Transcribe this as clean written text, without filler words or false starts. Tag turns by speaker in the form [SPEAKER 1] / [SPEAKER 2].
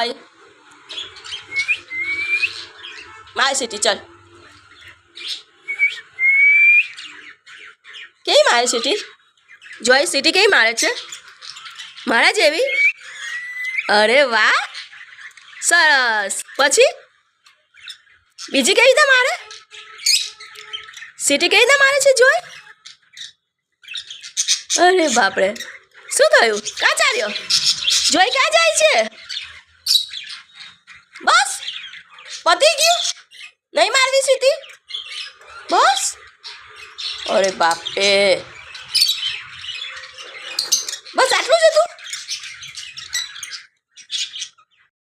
[SPEAKER 1] જોય માર સીટી ચલ કેવી મારે સીટી જોય સીટી કેવી મારે છે મારા જેવી અરે વાહ સરસ પછી બીજી કેવી રીતે મારે સીટી કેવી રીતે મારે છે જોય અરે બાપરે શું થયું ક્યાં ચાલ્યો જોઈ ક્યાં જાય છે બસ પતી ગયું નહીં મારવી સીટી બસ અરે બાપરે